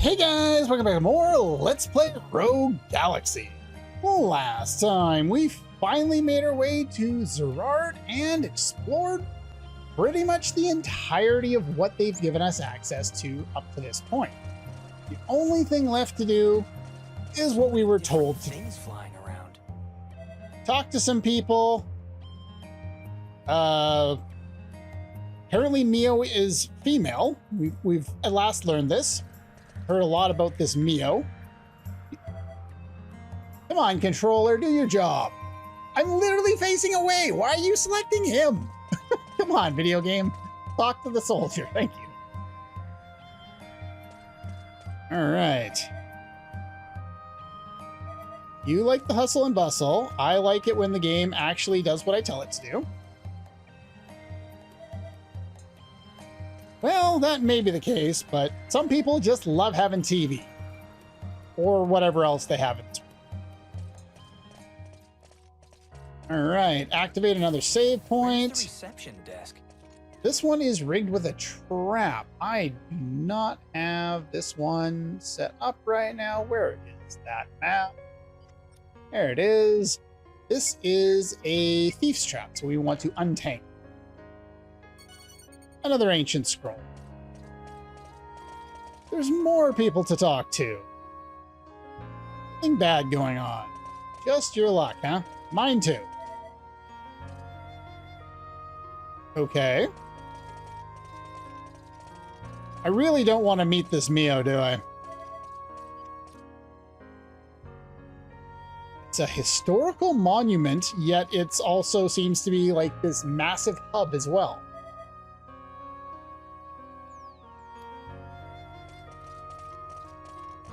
Hey guys, welcome back to more Let's Play Rogue Galaxy. Last time, we finally made our way to Zerard and explored pretty much the entirety of what they've given us access to up to this point. The only thing left to do is what we were told to do. Things flying around. Talk to some people. Apparently Mio is female. We've at last learned this. Heard a lot about this Mio. Come on, controller, do your job. I'm literally facing away. Why are you selecting him? Come on, video game. Talk to the soldier. Thank you. All right. You like the hustle and bustle. I like it when the game actually does what I tell it to do. Well, that may be the case, but some people just love having TV. Or whatever else they have it. Alright, activate another save point. Where's the reception desk? This one is rigged with a trap. I do not have this one set up right now. Where is that map? There it is. This is a thief's trap, so we want to untangle. Another ancient scroll. There's more people to talk to. Nothing bad going on. Just your luck, huh? Mine too. Okay. I really don't want to meet this Mio, do I? It's a historical monument, yet it also seems to be like this massive hub as well.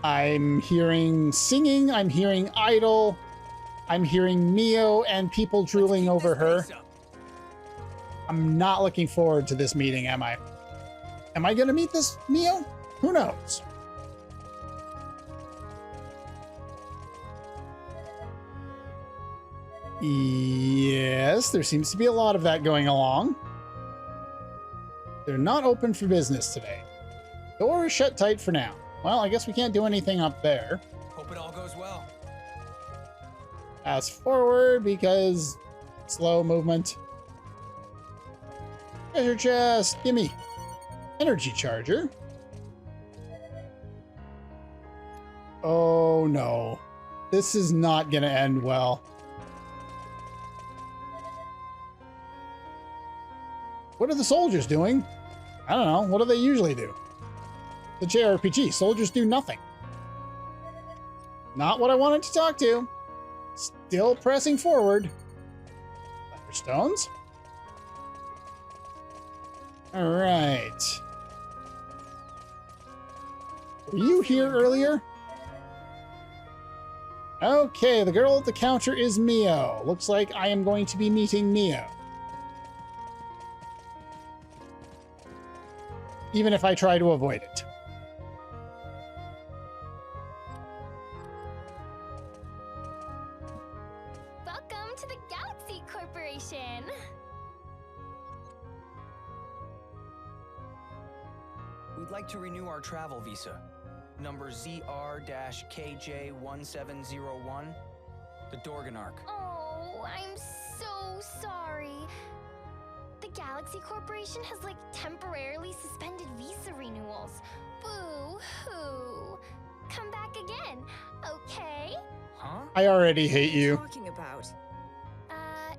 I'm hearing singing, I'm hearing idol, I'm hearing Mio and people drooling over her. I'm not looking forward to this meeting, am I? Am I gonna meet this Mio? Who knows? Yes, there seems to be a lot of that going along. They're not open for business today. Door is shut tight for now. Well, I guess we can't do anything up there. Hope it all goes well. Pass forward because slow movement. Treasure chest, gimme. Energy charger. Oh no. This is not gonna end well. What are the soldiers doing? I don't know. What do they usually do? The JRPG, soldiers do nothing. Not what I wanted to talk to. Still pressing forward. Thunderstones. All right. Were you here earlier? Okay, the girl at the counter is Mio. Looks like I am going to be meeting Mio. Even if I try to avoid it. Welcome to the Galaxy Corporation. We'd like to renew our travel visa. Number ZR-KJ1701. The Dorganark. Oh, I'm so sorry. The Galaxy Corporation has temporarily suspended visa renewals. Boo-hoo. Come back again, okay? Huh? I already hate you. Talking about?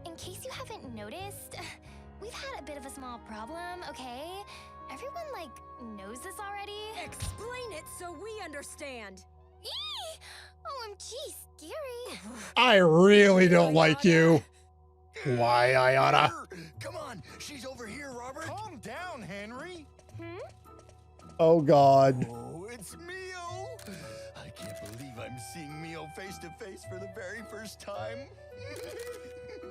In case you haven't noticed, we've had a bit of a small problem, okay? Everyone, knows this already. Explain it so we understand. Eee! OMG, scary. I really don't like you. Why, Ayana? Come on, she's over here, Robert. Calm down, Henry. Oh, God. Oh, it's Mio. I can't believe I'm seeing Mio face to face for the very first time.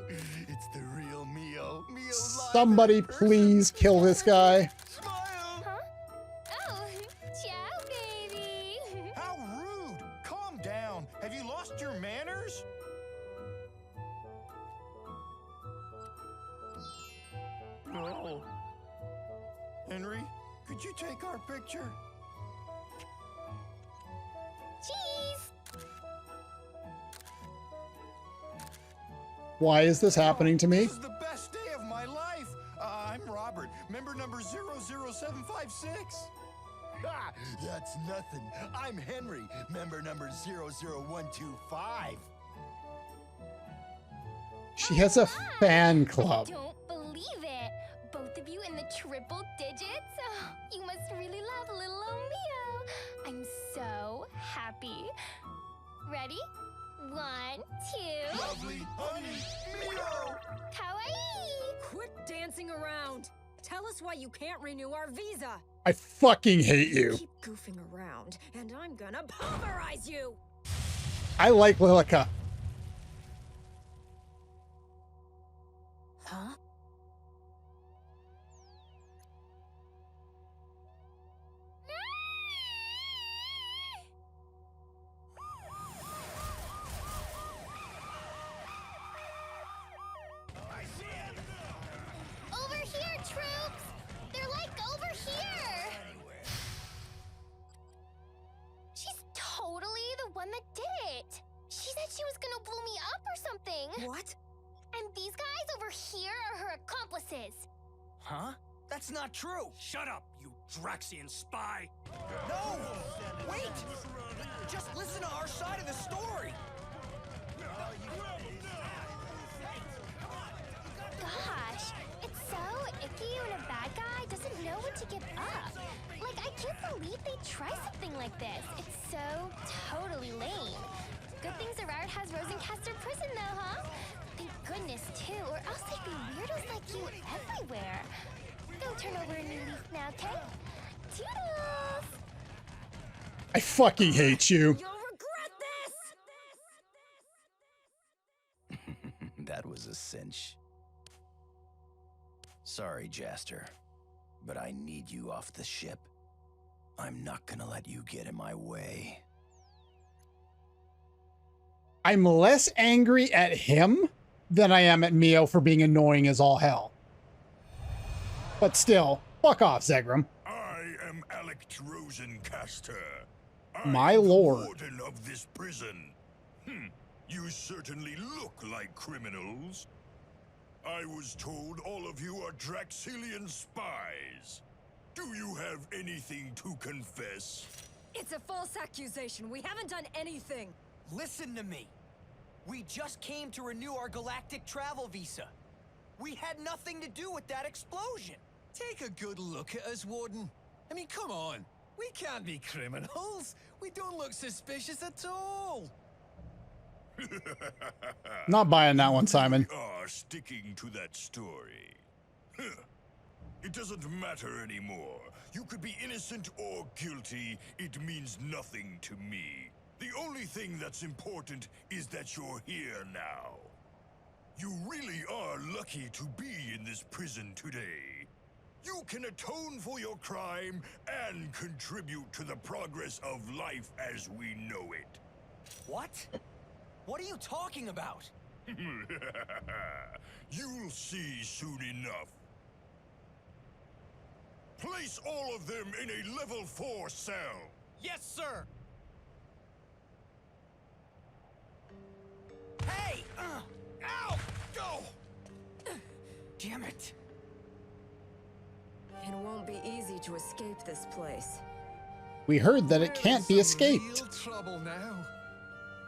It's the real Mio. Mio live Somebody in person. please kill this guy. Smile. Huh? Oh, ciao, baby. How rude. Calm down. Have you lost your manners? No. Henry, could you take our picture? Why is this happening to me? This is the best day of my life. I'm Robert, member number 00756. Ah, that's nothing. I'm Henry, member number 00125. She has a fan club. I don't believe it. Both of you in the triple digits? Oh, you must really love little old Mio. I'm so happy. Ready? 1, 2. Lovely honey Mio. Kawaii! Quit dancing around. Tell us why you can't renew our visa. I fucking hate you. Keep goofing around, and I'm gonna pulverize you. I like Lilica. Huh? Over here, troops! They're like over here! She's totally the one that did it! She said she was gonna blow me up or something! What? And these guys over here are her accomplices! Huh? That's not true. Shut up, you Draxian spy! No! Wait! Just listen to our side of the story. Gosh, it's so icky when a bad guy doesn't know when to give up. Like, I can't believe they try something like this. It's so totally lame. Good thing Zerard has Rosencaster Prison though, huh? Thank goodness too, or else there'd be weirdos like you everywhere. Don't turn over a new leaf now, okay? Toodles! I fucking hate you. You'll regret this! That was a cinch. Sorry, Jaster, but I need you off the ship. I'm not gonna let you get in my way. I'm less angry at him than I am at Mio for being annoying as all hell. But still, fuck off, Zegram. I am Alex Rosencaster. My I'm the lord. warden of this prison. You certainly look like criminals. I was told all of you are Draxilian spies. Do you have anything to confess? It's a false accusation. We haven't done anything. Listen to me. We just came to renew our galactic travel visa. We had nothing to do with that explosion. Take a good look at us, Warden. I mean, come on. We can't be criminals. We don't look suspicious at all. Not buying that one, Simon. We are sticking to that story. It doesn't matter anymore. You could be innocent or guilty. It means nothing to me. The only thing that's important is that you're here now. You really are lucky to be in this prison today. You can atone for your crime and contribute to the progress of life as we know it. What? What are you talking about? You'll see soon enough. Place all of them in a level 4 cell. Yes, sir! Hey! Ow! Go! Damn it. It won't be easy to escape this place. We heard that it can't be escaped. Real trouble now.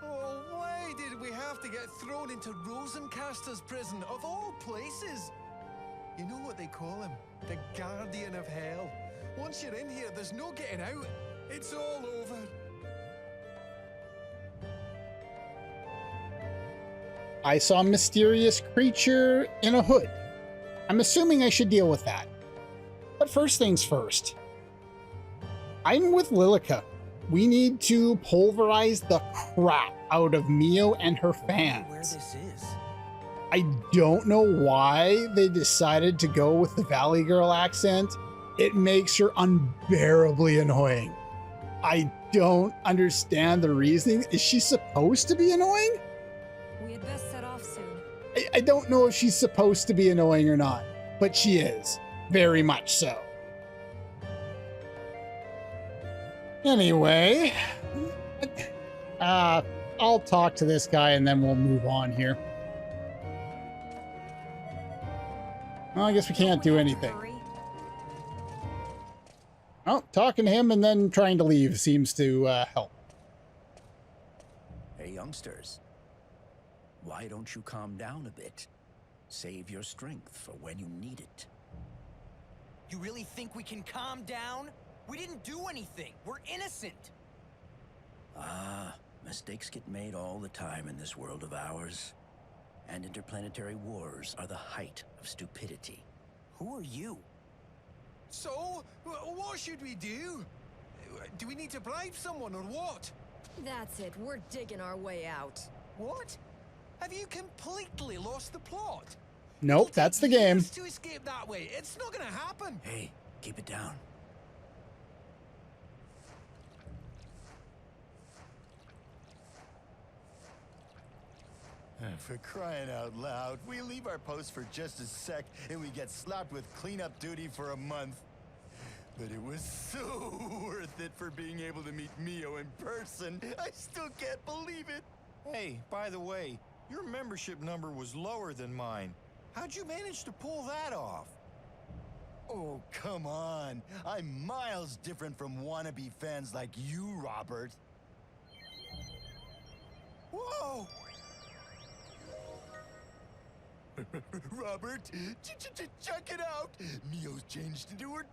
Oh, why did we have to get thrown into Rosencaster's prison of all places? You know what they call him? The Guardian of Hell. Once you're in here, there's no getting out. It's all over. I saw a mysterious creature in a hood. I'm assuming I should deal with that. But first things first. I'm with Lilica. We need to pulverize the crap out of Mio and her fans. Where this is? I don't know why they decided to go with the Valley Girl accent. It makes her unbearably annoying. I don't understand the reasoning. Is she supposed to be annoying? We had best set off soon. I don't know if she's supposed to be annoying or not, but she is. Very much so. Anyway, I'll talk to this guy and then we'll move on here. Well, I guess we can't do anything. Hurry. Oh, talking to him and then trying to leave seems to help. Hey, youngsters. Why don't you calm down a bit? Save your strength for when you need it. You really think we can calm down? We didn't do anything. We're innocent. Ah, mistakes get made all the time in this world of ours. And interplanetary wars are the height of stupidity. Who are you? So, what should we do? Do we need to bribe someone or what? That's it. We're digging our way out. What? Have you completely lost the plot? Nope, that's the game. Years to escape that way. It's not gonna happen. Hey, keep it down. For crying out loud, we leave our post for just a sec and we get slapped with cleanup duty for a month. But it was so worth it for being able to meet Mio in person. I still can't believe it. Hey, by the way, your membership number was lower than mine. How'd you manage to pull that off? Oh, come on. I'm miles different from wannabe fans like you, Robert. Whoa! Robert, check it out. Mio's changed into her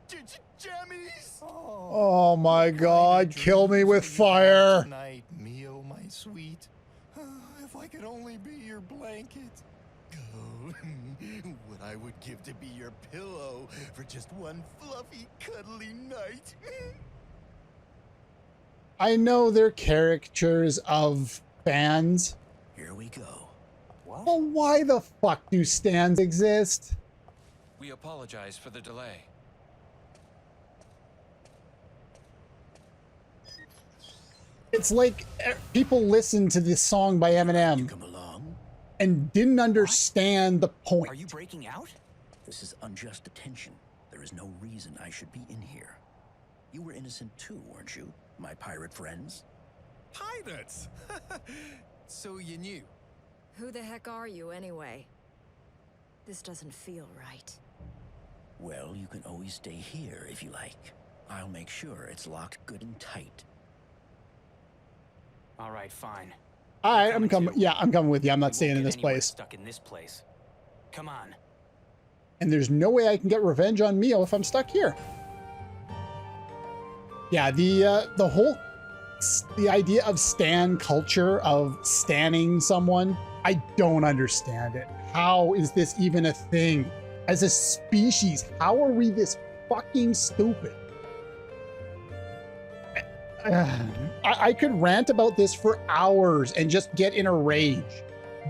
jammies. Oh my god, kill me with fire. Tonight, Mio, my sweet. If I could only be your blanket. Oh, what I would give to be your pillow for just one fluffy, cuddly night. I know they're caricatures of fans. Here we go. Well, why the fuck do stands exist? We apologize for the delay. It's like people listened to this song by Eminem Come along. and didn't understand the point. Are you breaking out? This is unjust detention. There is no reason I should be in here. You were innocent too, weren't you, my pirate friends? Pirates? So you knew? Who the heck are you, anyway? This doesn't feel right. Well, you can always stay here if you like. I'll make sure it's locked good and tight. All right, fine. All right, I'm coming coming. too. Yeah, I'm coming with you. I'm We not won't staying in get this anywhere place. Stuck in this place. Come on. And there's no way I can get revenge on Mio if I'm stuck here. Yeah, the whole idea of stan culture, of stanning someone, I don't understand it. How is this even a thing? As a species, how are we this fucking stupid? I could rant about this for hours and just get in a rage,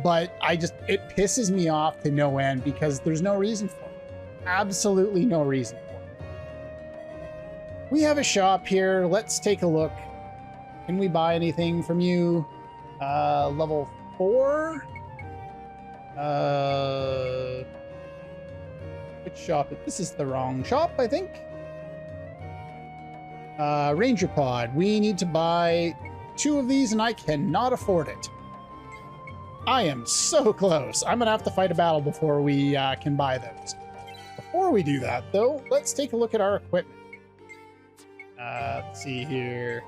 but it pisses me off to no end because there's no reason for it. Absolutely no reason for it. We have a shop here. Let's take a look. Can we buy anything from you? Level 4? Which shop? This is the wrong shop, I think. Ranger Pod. We need to buy 2 of these and I cannot afford it. I am so close. I'm gonna have to fight a battle before we can buy those. Before we do that, though, let's take a look at our equipment. Let's see here.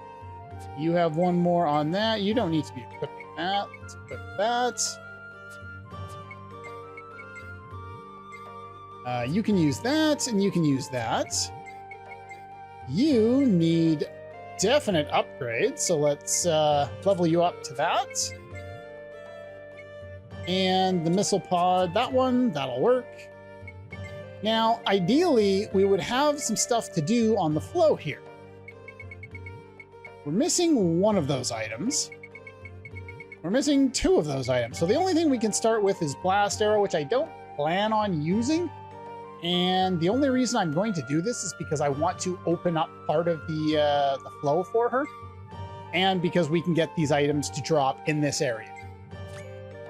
You have one more on that. You don't need to be equipping that. Let's equip that. You can use that, and you can use that. You need definite upgrades, so let's level you up to that. And the missile pod, that'll work. Now, ideally, we would have some stuff to do on the flow here. We're missing one of those items. We're missing 2 of those items. So the only thing we can start with is Blast Arrow, which I don't plan on using. And the only reason I'm going to do this is because I want to open up part of the flow for her. And because we can get these items to drop in this area.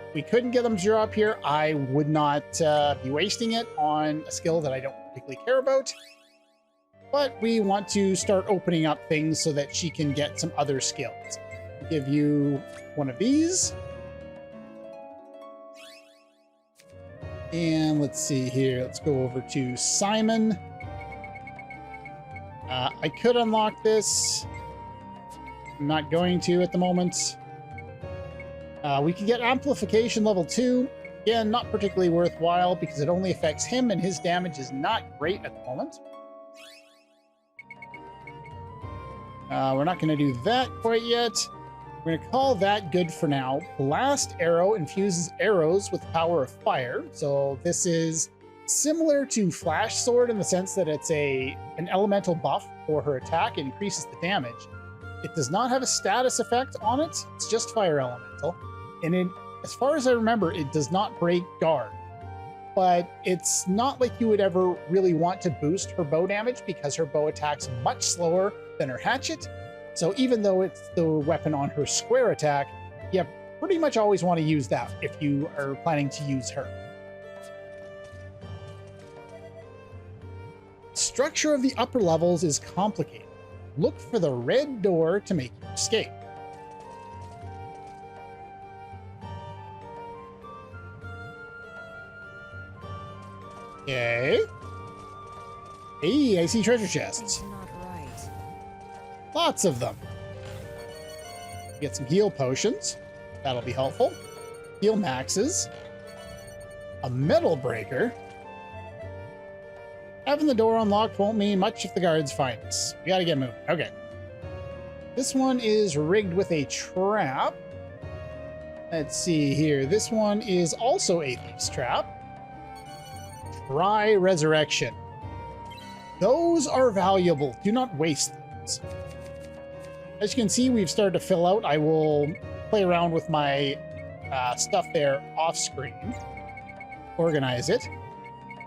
If we couldn't get them to drop here, I would not be wasting it on a skill that I don't particularly care about. But we want to start opening up things so that she can get some other skills. I'll give you one of these. And let's see here. Let's go over to Simon. I could unlock this. I'm not going to at the moment. We can get amplification level 2. Again, not particularly worthwhile because it only affects him and his damage is not great at the moment. We're not going to do that quite yet. We're going to call that good for now. Blast Arrow infuses arrows with the power of fire. So this is similar to Flash Sword in the sense that it's an elemental buff for her attack. It increases the damage. It does not have a status effect on it. It's just fire elemental. And as far as I remember, it does not break guard. But it's not like you would ever really want to boost her bow damage because her bow attacks much slower than her hatchet. So even though it's the weapon on her square attack, you pretty much always want to use that if you are planning to use her. Structure of the upper levels is complicated. Look for the red door to make you escape. Okay. Hey, I see treasure chests. Lots of them. Get some heal potions. That'll be helpful. Heal maxes. A metal breaker. Having the door unlocked won't mean much if the guards find us. We gotta get moving. Okay. This one is rigged with a trap. Let's see here. This one is also a thief's trap. Try resurrection. Those are valuable. Do not waste those. As you can see, we've started to fill out. I will play around with my stuff there off screen. Organize it.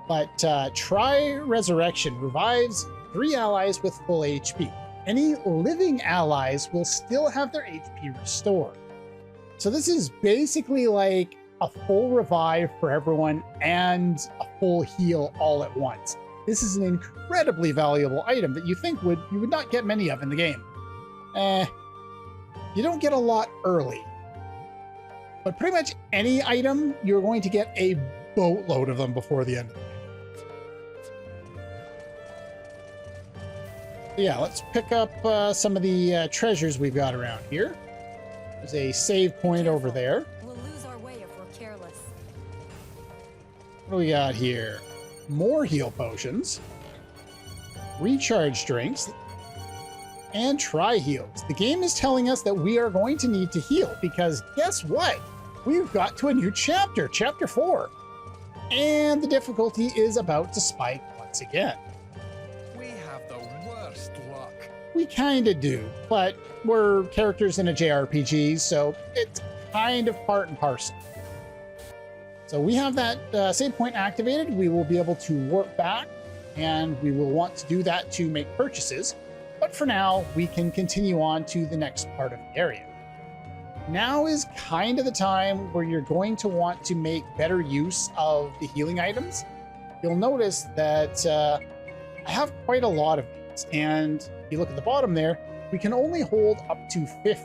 But try resurrection revives 3 allies with full HP. Any living allies will still have their HP restored. So this is basically like a full revive for everyone and a full heal all at once. This is an incredibly valuable item that you would not get many of in the game. You don't get a lot early. But pretty much any item, you're going to get a boatload of them before the end of the game. Yeah, let's pick up some of the treasures we've got around here. There's a save point over there. We'll lose our way if we're careless. What do we got here? More heal potions. Recharge drinks. And tri-heals. The game is telling us that we are going to need to heal because guess what? We've got to a new chapter, chapter 4. And the difficulty is about to spike once again. We have the worst luck. We kind of do, but we're characters in a JRPG, so it's kind of part and parcel. So we have that save point activated. We will be able to warp back, and we will want to do that to make purchases. But for now, we can continue on to the next part of the area. Now is kind of the time where you're going to want to make better use of the healing items. You'll notice that I have quite a lot of these, and if you look at the bottom there, we can only hold up to 50.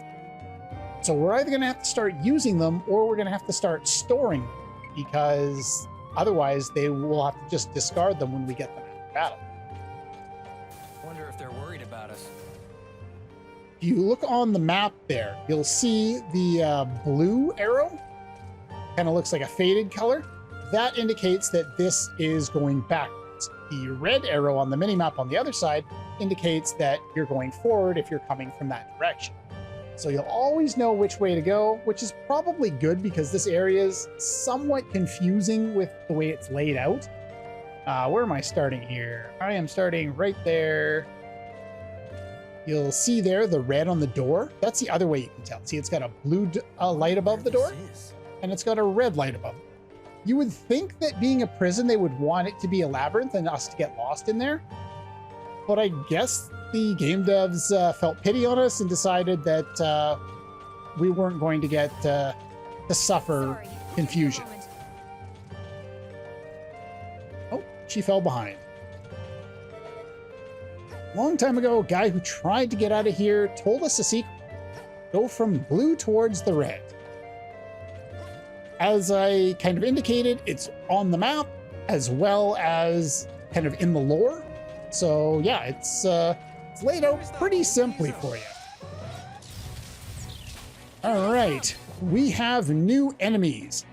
So we're either going to have to start using them or we're going to have to start storing them because otherwise they will have to just discard them when we get them out of battle. Wonder if they're worried about us. If you look on the map there, you'll see the blue arrow. Kind of looks like a faded color. That indicates that this is going backwards. The red arrow on the minimap on the other side indicates that you're going forward if you're coming from that direction. So you'll always know which way to go, which is probably good because this area is somewhat confusing with the way it's laid out. Where am I starting here? I am starting right there. You'll see there the red on the door. That's the other way you can tell. See, it's got a blue light above the door, and it's got a red light above it. You would think that being a prison, they would want it to be a labyrinth and us to get lost in there. But I guess the game devs felt pity on us and decided that we weren't going to get to suffer confusion. Oh, she fell behind. Long time ago, a guy who tried to get out of here told us a secret. Go from blue towards the red. as I kind of indicated, it's on the map as well as kind of in the lore. So yeah, it's laid out pretty simply for you. All right, we have new enemies.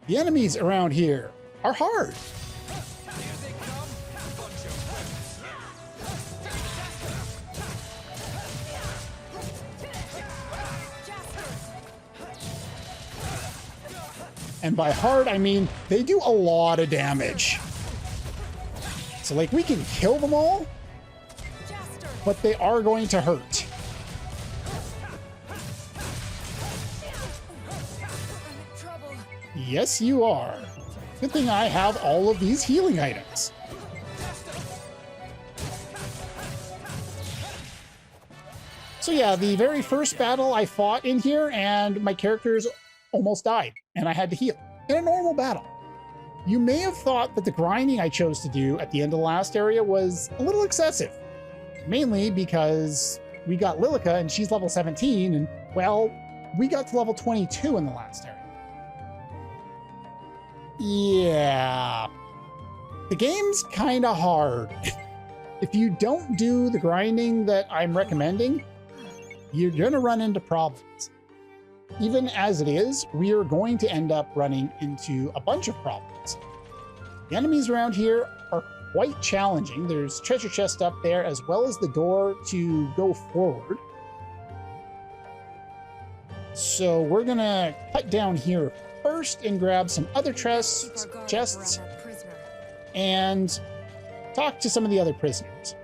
The enemies around here are hard. And by hard, I mean they do a lot of damage. So like we can kill them all, but they are going to hurt. Yes, you are. Good thing I have all of these healing items. So yeah, the very first battle I fought in here and my characters almost died and I had to heal in a normal battle. You may have thought that the grinding I chose to do at the end of the last area was a little excessive, mainly because we got Lilica and she's level 17 and well, we got to level 22 in the last area. Yeah, the game's kind of hard. If you don't do the grinding that I'm recommending, you're gonna run into problems. Even as it is, we are going to end up running into a bunch of problems. The enemies around here are quite challenging. There's treasure chest up there as well as the door to go forward. So we're gonna cut down here first and grab some other chests and talk to some of the other prisoners.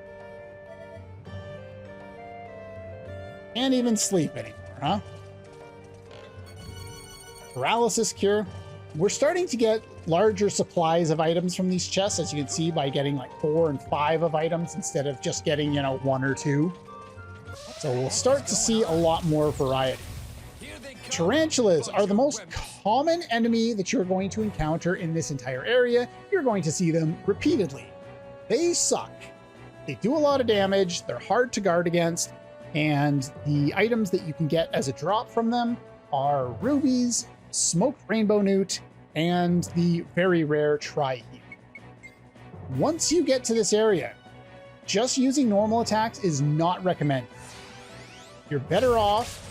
Can't even sleep anymore, huh? Paralysis cure. We're starting to get larger supplies of items from these chests, as you can see by getting like 4 and 5 of items instead of just getting, 1 or 2. So we'll start to see a lot more variety. Tarantulas are the most common enemy that you're going to encounter in this entire area. You're going to see them repeatedly. They suck. They do a lot of damage, they're hard to guard against, and the items that you can get as a drop from them are rubies, smoked rainbow newt, and the very rare tri-heat. Once you get to this area, just using normal attacks is not recommended. You're better off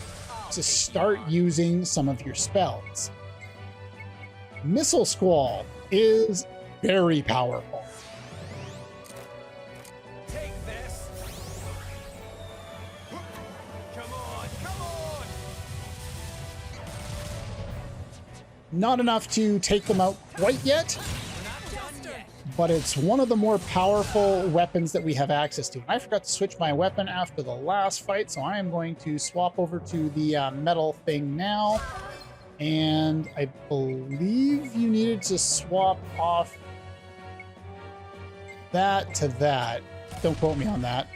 to start using some of your spells. Missile Squall is very powerful. Take this. Come on, come on. Not enough to take them out quite yet, but it's one of the more powerful weapons that we have access to. I forgot to switch my weapon after the last fight, so I am going to swap over to the metal thing now. And I believe you needed to swap off that to that. Don't quote me on that.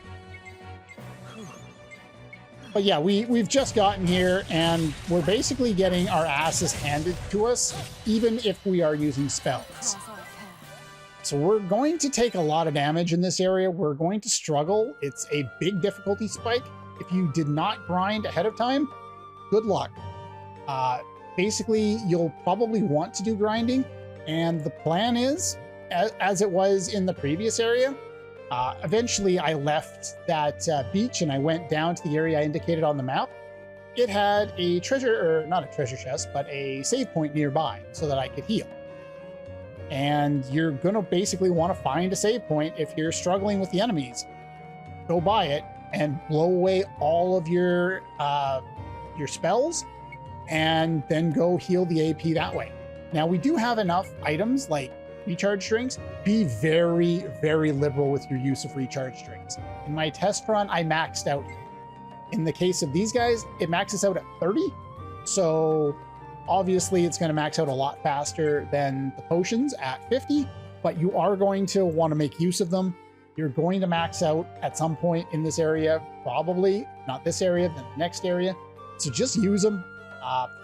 But yeah, we've just gotten here and we're basically getting our asses handed to us, even if we are using spells. So we're going to take a lot of damage in this area. We're going to struggle. It's a big difficulty spike. If you did not grind ahead of time, good luck. Basically, you'll probably want to do grinding. And the plan is, as it was in the previous area, eventually I left that beach and I went down to the area I indicated on the map. It had a treasure, or not a treasure chest, but a save point nearby so that I could heal. And you're gonna basically want to find a save point if you're struggling with the enemies. Go by it and blow away all of your spells, and then go heal the AP that way. Now we do have enough items like recharge drinks. Be very, very liberal with your use of recharge drinks. In my test run, I maxed out. In the case of these guys, it maxes out at 30. So obviously it's going to max out a lot faster than the potions at 50, but you are going to want to make use of them. You're going to max out at some point in this area, probably not this area, then the next area. So just use them.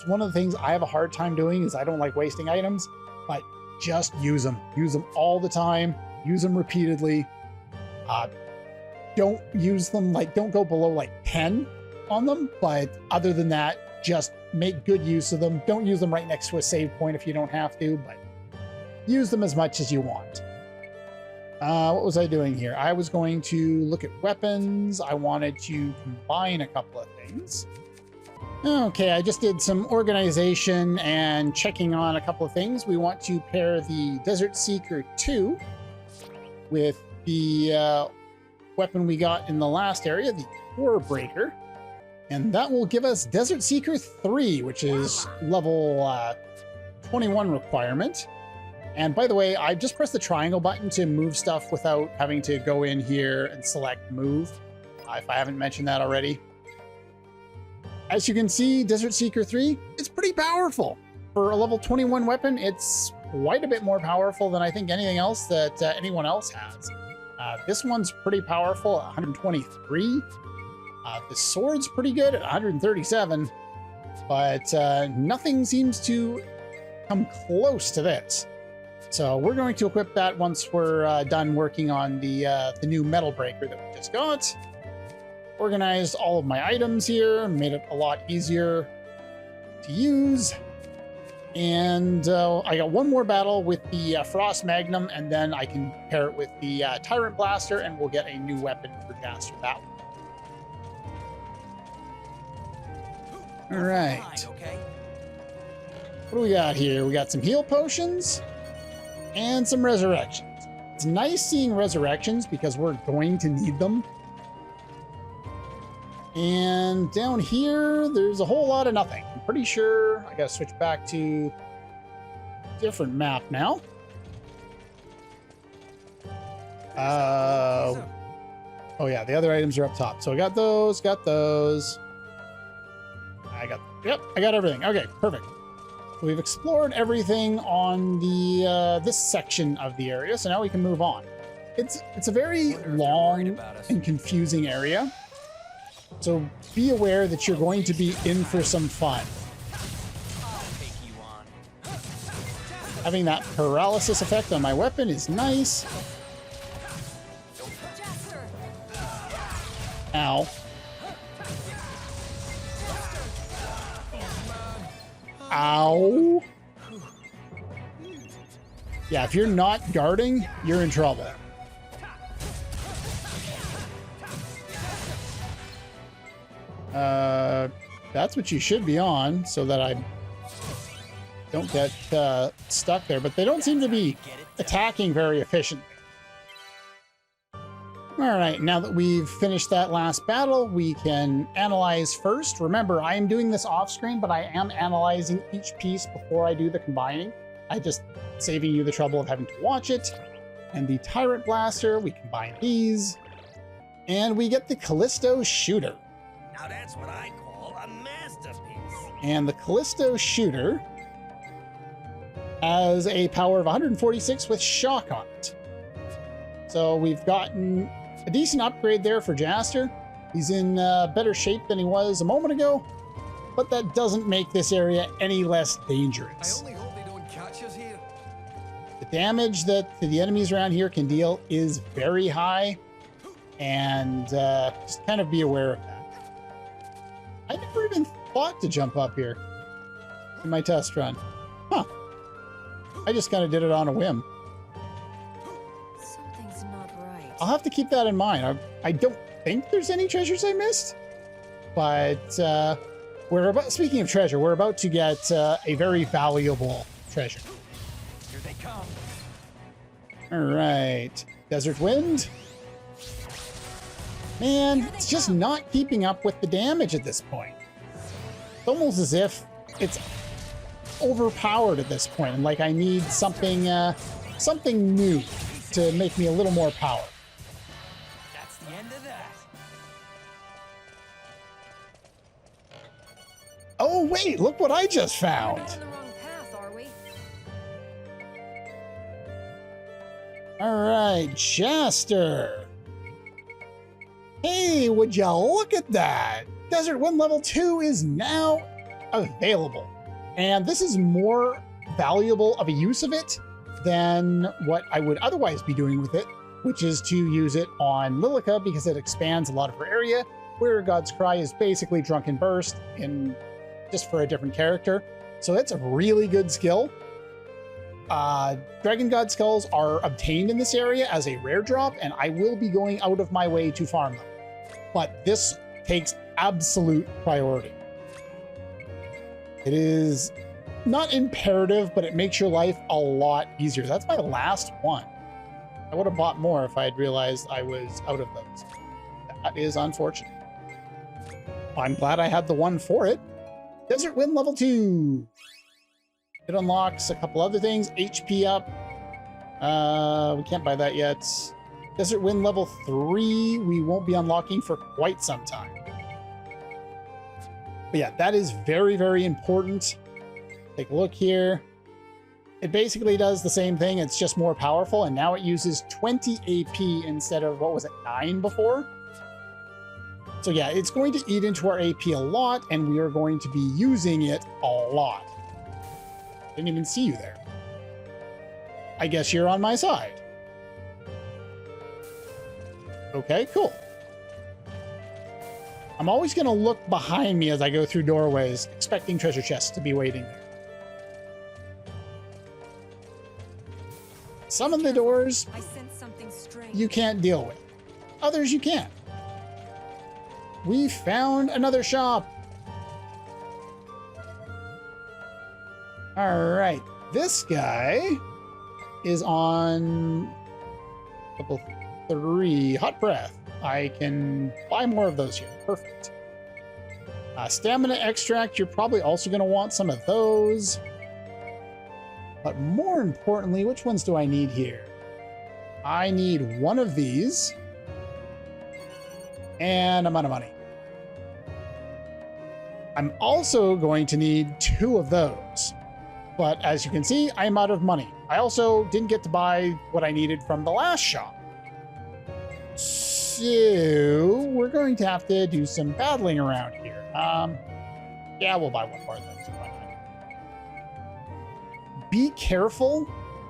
One of the things I have a hard time doing is I don't like wasting items, but just use them. Use them all the time. Use them repeatedly. Don't use them, don't go below 10 on them. But other than that, just make good use of them. Don't use them right next to a save point if you don't have to, but use them as much as you want. What was I doing here? I was going to look at weapons. I wanted to combine a couple of things. Okay, I just did some organization and checking on a couple of things. We want to pair the Desert Seeker 2 with the weapon we got in the last area, the Core Breaker. And that will give us Desert Seeker 3, which is level 21 requirement. And by the way, I just pressed the triangle button to move stuff without having to go in here and select move, if I haven't mentioned that already. As you can see, Desert Seeker 3, it's pretty powerful. For a level 21 weapon, it's quite a bit more powerful than I think anything else that anyone else has. This one's pretty powerful at 123. The sword's pretty good at 137, but nothing seems to come close to this. So we're going to equip that once we're done working on the new metal breaker that we just got. Organized all of my items here, made it a lot easier to use. And I got one more battle with the Frost Magnum, and then I can pair it with the Tyrant Blaster, and we'll get a new weapon for Jaster that one. All right. What do we got here? We got some heal potions and some resurrections. It's nice seeing resurrections because we're going to need them. And down here, there's a whole lot of nothing. I'm pretty sure I gotta switch back to a different map now. Oh yeah, the other items are up top. So I got those, Yep, I got everything. Okay, perfect. So we've explored everything on the this section of the area, so now we can move on. It's a very long and confusing area. So be aware that you're going to be in for some fun. Having that paralysis effect on my weapon is nice. Ow. Ow. Yeah, if you're not guarding, you're in trouble. That's what you should be on, so that I don't get stuck there. But they don't seem to be attacking very efficiently. All right, now that we've finished that last battle, we can analyze first. Remember, I am doing this off screen, but I am analyzing each piece before I do the combining. I just saving you the trouble of having to watch it. And the Tyrant Blaster, we combine these. And we get the Callisto Shooter. Now that's what I call a masterpiece. And the Callisto Shooter has a power of 146 with shock on it. So we've gotten a decent upgrade there for Jaster. He's in better shape than he was a moment ago, but that doesn't make this area any less dangerous. I only hope they don't catch us here. The damage that the enemies around here can deal is very high, and just kind of be aware of that. I never even thought to jump up here in my test run. Huh. I just kind of did it on a whim. Something's not right. I'll have to keep that in mind. I don't think there's any treasures I missed, but speaking of treasure, we're about to get a very valuable treasure. Here they come. All right, Desert Wind. Man, it's just not keeping up with the damage at this point. It's almost as if it's overpowered at this point, and like I need something new to make me a little more power. That's the end of that. Oh wait, look what I just We're found. not on the wrong path, are we? All right, Jaster. Hey, would you look at that? Desert Wind Level 2 is now available. And this is more valuable of a use of it than what I would otherwise be doing with it, which is to use it on Lilica because it expands a lot of her area, where God's Cry is basically Drunken Burst in just for a different character. So it's a really good skill. Dragon God skulls are obtained in this area as a rare drop, and I will be going out of my way to farm them. But this takes absolute priority. It is not imperative, but it makes your life a lot easier. That's my last one. I would have bought more if I had realized I was out of those. That is unfortunate. I'm glad I had the one for it. Desert Wind level 2. It unlocks a couple other things. HP up. We can't buy that yet. Desert Wind level 3, we won't be unlocking for quite some time. But yeah, that is very, very important. Take a look here. It basically does the same thing. It's just more powerful, and now it uses 20 AP instead of, what was it, 9 before? So yeah, it's going to eat into our AP a lot, and we are going to be using it a lot. Didn't even see you there. I guess you're on my side. Okay, cool. I'm always going to look behind me as I go through doorways, expecting treasure chests to be waiting there. Some of the doors I sense something strange. you can't deal with. Others you can. We found another shop. All right. This guy is on level 3, Hot Breath. I can buy more of those here. Perfect. Stamina extract, you're probably also going to want some of those. But more importantly, which ones do I need here? I need one of these. And I'm out of money. I'm also going to need 2 of those. But as you can see, I'm out of money. I also didn't get to buy what I needed from the last shop. So we're going to have to do some battling around here. Yeah, we'll buy one more of those. Be careful.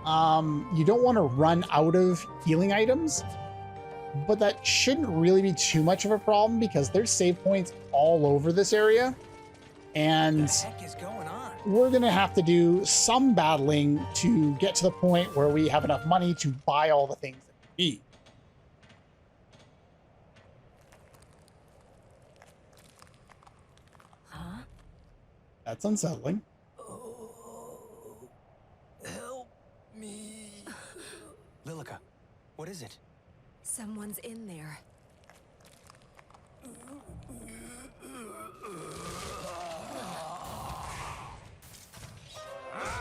You don't want to run out of healing items, but that shouldn't really be too much of a problem because there's save points all over this area. And What the heck is going on? we're going to have to do some battling to get to the point where we have enough money to buy all the things that we need. Huh? That's unsettling. Help me. Lilica, what is it? Someone's in there.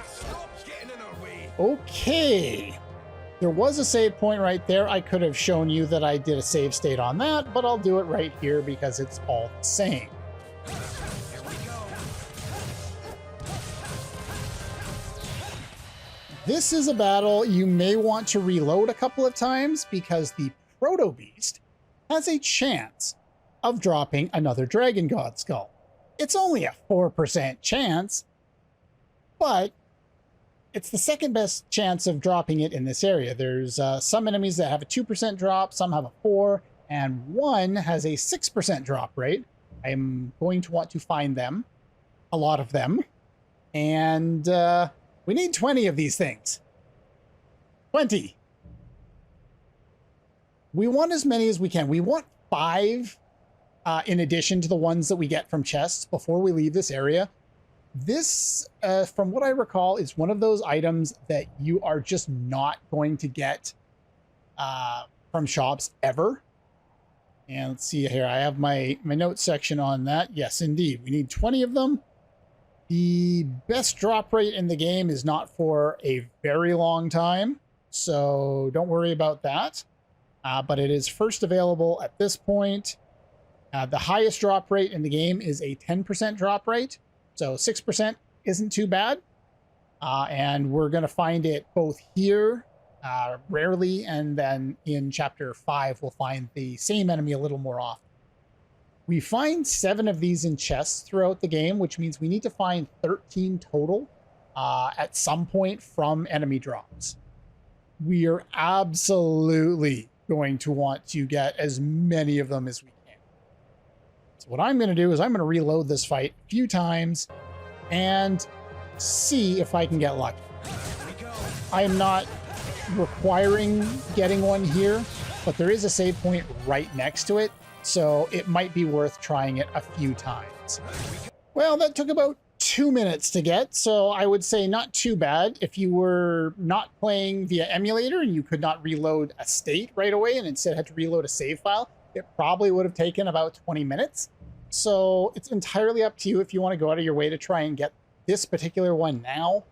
Stop getting in our way. Okay. There was a save point right there. I could have shown you that I did a save state on that, but I'll do it right here because it's all the same. Here we go. This is a battle you may want to reload a couple of times because the Proto Beast has a chance of dropping another Dragon God skull. It's only a 4% chance, but it's the second best chance of dropping it in this area. There's some enemies that have a 2% drop, some have a 4, and one has a 6% drop rate. I'm going to want to find them, a lot of them, and we need 20 of these things. 20. We want as many as we can. We want 5 in addition to the ones that we get from chests before we leave this area. This, from what I recall, is one of those items that you are just not going to get from shops ever. And let's see here. I have my notes section on that. Yes, indeed. We need 20 of them. The best drop rate in the game is not for a very long time, so don't worry about that. But it is first available at this point. The highest drop rate in the game is a 10% drop rate. So 6% isn't too bad. And we're going to find it both here, rarely, and then in Chapter 5, we'll find the same enemy a little more often. We find 7 of these in chests throughout the game, which means we need to find 13 total at some point from enemy drops. We are absolutely going to want to get as many of them as we can. So what I'm going to do is I'm going to reload this fight a few times and see if I can get lucky. I am not requiring getting one here, but there is a save point right next to it, so it might be worth trying it a few times. Well, that took about 2 minutes to get, so I would say not too bad. If you were not playing via emulator and you could not reload a state right away and instead had to reload a save file, it probably would have taken about 20 minutes. So it's entirely up to you if you want to go out of your way to try and get this particular one now.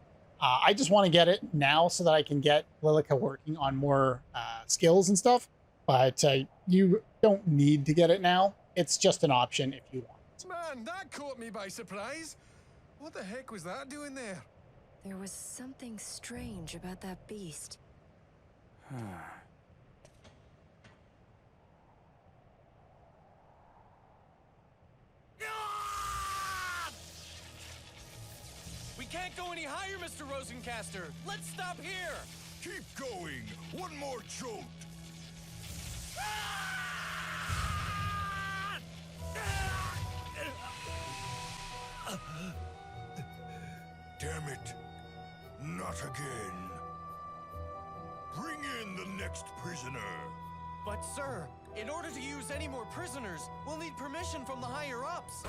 I just want to get it now so that I can get Lilica working on more skills and stuff. But you don't need to get it now. It's just an option if you want. Man, that caught me by surprise. What the heck was that doing there? There was something strange about that beast. We can't go any higher, Mr. Rosencaster. Let's stop here. Keep going. One more jolt. Damn it. Not again. Bring in the next prisoner. But sir, in order to use any more prisoners, we'll need permission from the higher-ups.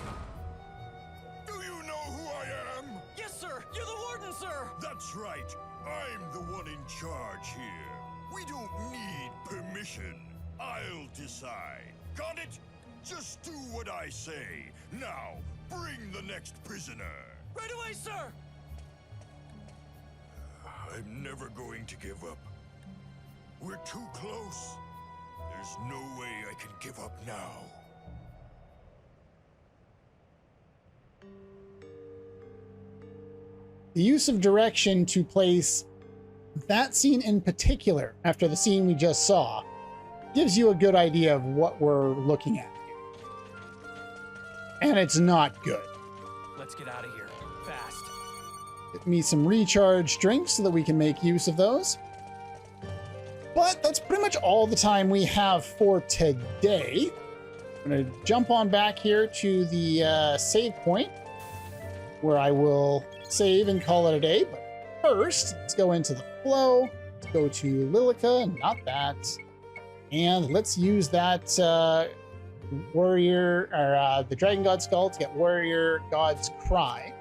Do you know who I am? Yes, sir! You're the warden, sir! That's right. I'm the one in charge here. We don't need permission. I'll decide. Got it? Just do what I say. Now, bring the next prisoner. Right away, sir! I'm never going to give up. We're too close. There's no way I can give up now. The use of direction to place that scene in particular, after the scene we just saw, gives you a good idea of what we're looking at here. And it's not good. Let's get out of here. Fast. Get me some recharge drinks so that we can make use of those. But that's pretty much all the time we have for today. I'm going to jump on back here to the save point where I will save and call it a day. But first, let's go into the flow. Let's go to Lilica, not that. And let's use that warrior, or the Dragon God Skull to get Warrior God's Cry.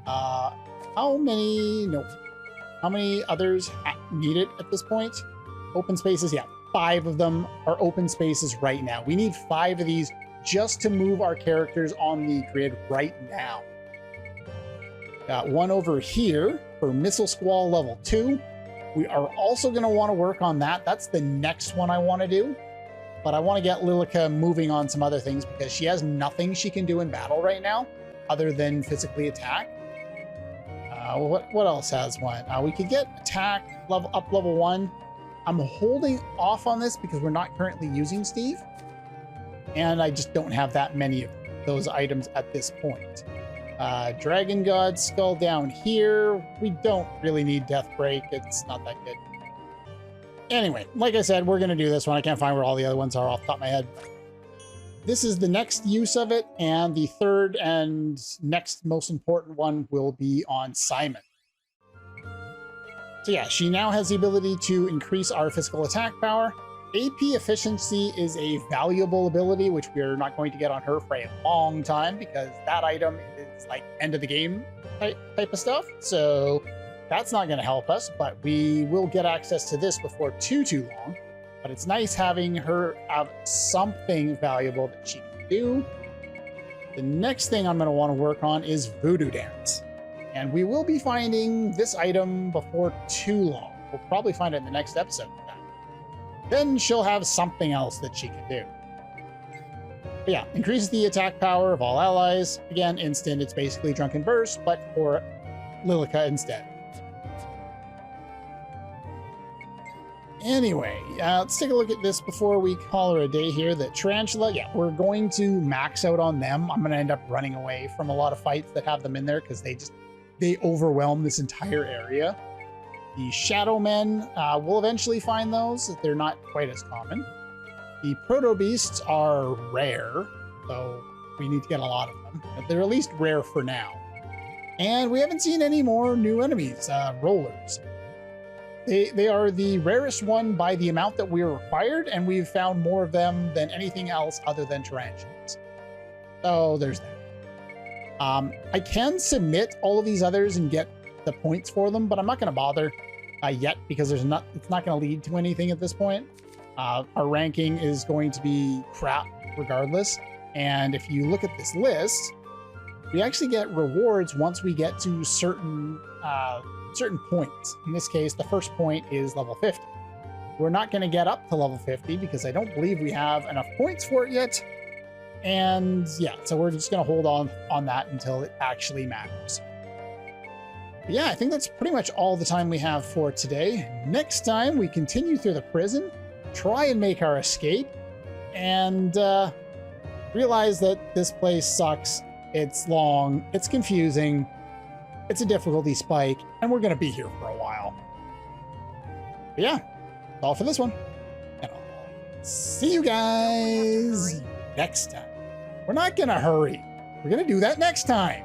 How many others need it at this point? Open spaces, yeah, 5 of them are open spaces right now. We need 5 of these just to move our characters on the grid right now. Got one over here for Missile Squall level 2. We are also going to want to work on that. That's the next one I want to do. But I want to get Lilica moving on some other things because she has nothing she can do in battle right now other than physically attack. What else has one? We could get attack up level 1. I'm holding off on this because we're not currently using Steve. And I just don't have that many of those items at this point. Dragon God Skull down here. We don't really need Death Break. It's not that good. Anyway, like I said, we're going to do this one. I can't find where all the other ones are off the top of my head. This is the next use of it, and the third and next most important one will be on Simon. So yeah, she now has the ability to increase our physical attack power. AP efficiency is a valuable ability, which we're not going to get on her for a long time because that item is like end of the game type of stuff. So that's not going to help us, but we will get access to this before too long. But it's nice having her have something valuable that she can do. The next thing I'm going to want to work on is Voodoo Dance. And we will be finding this item before too long. We'll probably find it in the next episode. Then she'll have something else that she can do. But yeah, increases the attack power of all allies. Again, instant, it's basically Drunken Burst, but for Lilica instead. Anyway, let's take a look at this before we call her a day here. The Tarantula, yeah, we're going to max out on them. I'm going to end up running away from a lot of fights that have them in there because they overwhelm this entire area. The Shadow Men, we'll eventually find those. They're not quite as common. The Proto Beasts are rare, so we need to get a lot of them. But they're at least rare for now. And we haven't seen any more new enemies, rollers. They are the rarest one by the amount that we're required, and we've found more of them than anything else other than tarantulas. So there's that. I can submit all of these others and get the points for them, but I'm not going to bother yet because it's not going to lead to anything at this point. Our ranking is going to be crap regardless. And if you look at this list, we actually get rewards once we get to certain points. In this case, the first point is level 50. We're not going to get up to level 50 because I don't believe we have enough points for it yet. And yeah, so we're just going to hold on that until it actually matters. But yeah, I think that's pretty much all the time we have for today. Next time, we continue through the prison, try and make our escape, and realize that this place sucks. It's long, it's confusing, it's a difficulty spike, and we're going to be here for a while. But yeah, that's all for this one. And I'll see you guys next time. We're not going to hurry. We're going to do that next time.